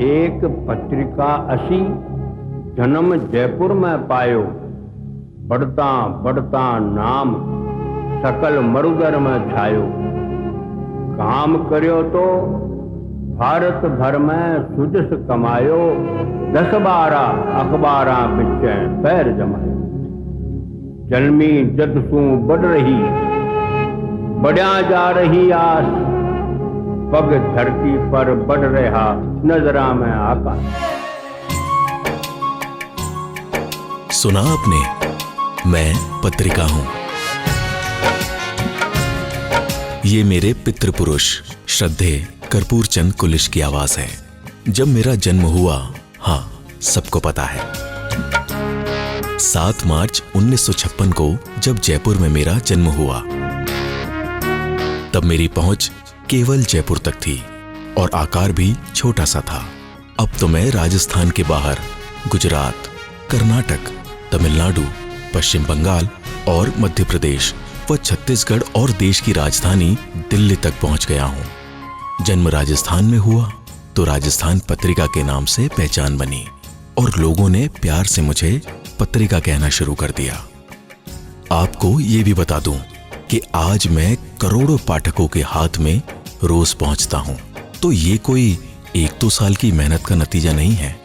एक पत्रिका असी जन्म जयपुर में पायो, बढ़ता बढ़ता नाम सकल मरुदर में छायो। काम कर्यो तो भारत भर में सुजस कमायो, 10-12 अखबारां बिच पैर जमायो। जन्मी जद सू बढ़ रही, बढ़िया जा रही आस, पग धरती पर बढ़ रहा नजरा में आकाश। सुना आपने, मैं पत्रिका हूं। ये मेरे पितृपुरुष श्रद्धेय कर्पूर चंद कुलिश की आवाज है। जब मेरा जन्म हुआ, हाँ, सबको पता है, 7 मार्च 1956 को जब जयपुर में मेरा जन्म हुआ, तब मेरी पहुंच केवल जयपुर तक थी और आकार भी छोटा सा था। अब तो मैं राजस्थान के बाहर गुजरात, कर्नाटक, तमिलनाडु, पश्चिम बंगाल और मध्य प्रदेश व छत्तीसगढ़ और देश की राजधानी दिल्ली तक पहुंच गया हूं। जन्म राजस्थान में हुआ तो राजस्थान पत्रिका के नाम से पहचान बनी और लोगों ने प्यार से मुझे पत्रिका कहना शुरू कर दिया। आपको ये भी बता दूं कि आज मैं करोड़ों पाठकों के हाथ में रोज पहुंचता हूं, तो ये कोई 1-2 साल की मेहनत का नतीजा नहीं है।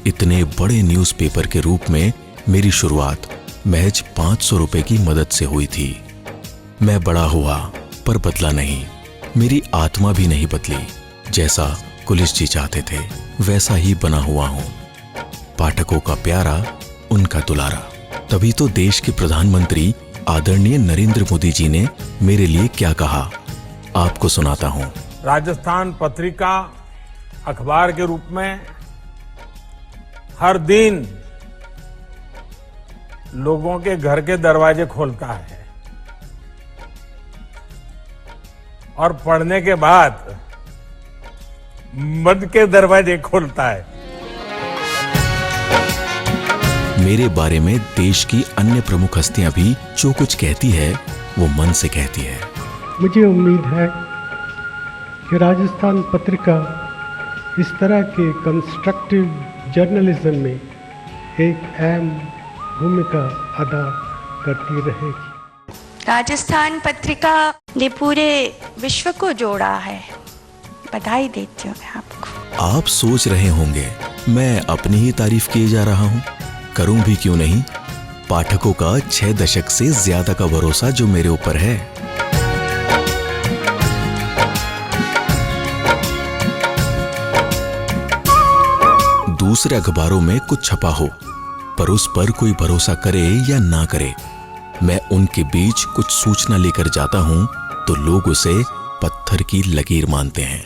इतने बड़े न्यूज़पेपर के रूप में मेरी शुरुआत महज 500 रुपए की मदद से हुई थी। मैं बड़ा हुआ पर बदला नहीं, मेरी आत्मा भी नहीं बदली। जैसा कुलिश जी चाहते थे वैसा ही बना हुआ हूं। पाठकों का प्यारा, उनका दुलारा। तभी तो देश के प्रधानमंत्री आदरणीय नरेंद्र मोदी जी ने मेरे लिए क्या कहा, आपको सुनाता हूं। राजस्थान पत्रिका अखबार के रूप में हर दिन लोगों के घर के दरवाजे खोलता है और पढ़ने के बाद मन के दरवाजे खोलता है। मेरे बारे में देश की अन्य प्रमुख हस्तियां भी जो कुछ कहती है वो मन से कहती है। मुझे उम्मीद है कि राजस्थान पत्रिका इस तरह के कंस्ट्रक्टिव जर्नलिज्म में एक अहम भूमिका अदा करती रहेगी। राजस्थान पत्रिका ने पूरे विश्व को जोड़ा है। बधाई देती हूँ मैं आपको। आप सोच रहे होंगे मैं अपनी ही तारीफ किए जा रहा हूँ, करूं भी क्यों नहीं। पाठकों का 6 दशक से ज्यादा का भरोसा जो मेरे ऊपर है। दूसरे अखबारों में कुछ छपा हो पर उस पर कोई भरोसा करे या ना करे, मैं उनके बीच कुछ सूचना लेकर जाता हूं तो लोग उसे पत्थर की लकीर मानते हैं।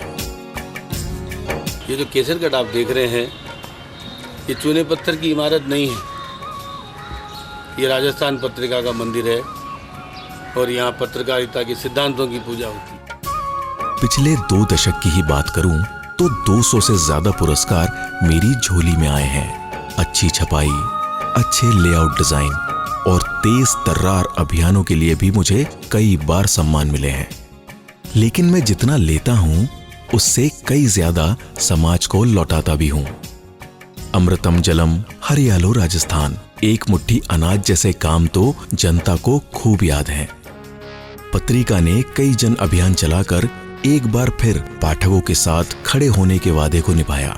ये जो केसरगढ़ आप देख रहे हैं, ये चूने पत्थर की इमारत नहीं है, ये राजस्थान पत्रिका का मंदिर है और यहाँ पत्रकारिता के सिद्धांतों की पूजा होती है। पिछले 2 दशक की ही बात करूं तो 200 से ज्यादा पुरस्कार मेरी झोली में आए हैं। अच्छी छपाई, अच्छे लेआउट डिजाइन और तेज तर्रार अभियानों के लिए भी मुझे कई बार सम्मान मिले हैं। लेकिन मैं जितना लेता हूं उससे कई ज्यादा समाज को लौटाता भी हूं। अमृतम जलम हरियालो राजस्थान, एक मुट्ठी अनाज जैसे काम तो जनता को खूब याद है। पत्रिका ने कई जन अभियान चलाकर एक बार फिर पाठकों के साथ खड़े होने के वादे को निभाया।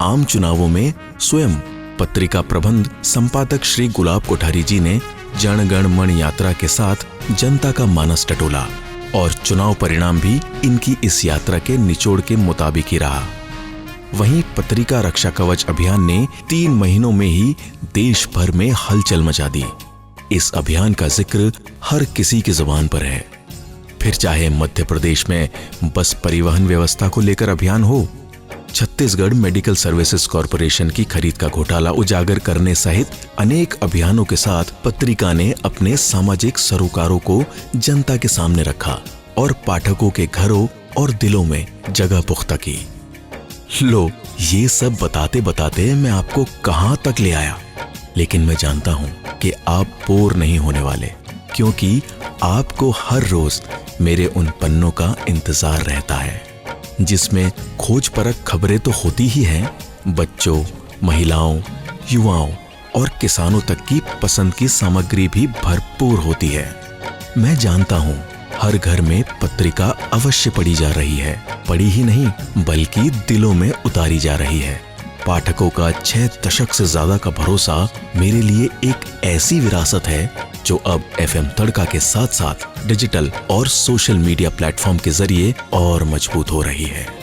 आम चुनावों में स्वयं पत्रिका प्रबंध संपादक श्री गुलाब कोठारी जी ने जन गण मन यात्रा के साथ जनता का मानस टटोला और चुनाव परिणाम भी इनकी इस यात्रा के निचोड़ के मुताबिक ही रहा। वहीं पत्रिका रक्षा कवच अभियान ने 3 महीनों में ही देश भर में हलचल मचा दी। इस अभियान का जिक्र हर किसी की जुबान पर है, फिर चाहे मध्य प्रदेश में बस परिवहन व्यवस्था को लेकर अभियान हो, छत्तीसगढ़ मेडिकल सर्विसेज कॉरपोरेशन की खरीद का घोटाला उजागर करने सहित अनेक अभियानों के साथ पत्रिका ने अपने सामाजिक सरोकारों को जनता के सामने रखा और पाठकों के घरों और दिलों में जगह पुख्ता की। लो, ये सब बताते बताते मैं आपको कहां तक ले आया, लेकिन मैं जानता हूं कि आप बोर नहीं होने वाले, क्योंकि आपको हर रोज मेरे उन पन्नों का इंतजार रहता है। जिसमें खोजपरक खबरें तो होती ही हैं, बच्चों, महिलाओं, युवाओं और किसानों तक की पसंद की सामग्री भी भरपूर होती है। मैं जानता हूँ हर घर में पत्रिका अवश्य पढ़ी जा रही है, पढ़ी ही नहीं बल्कि दिलों में उतारी जा रही है। पाठकों का 6 दशक से ज्यादा का भरोसा मेरे लिए एक ऐसी विरासत है जो अब FM तड़का के साथ साथ डिजिटल और सोशल मीडिया प्लेटफॉर्म के जरिए और मजबूत हो रही है।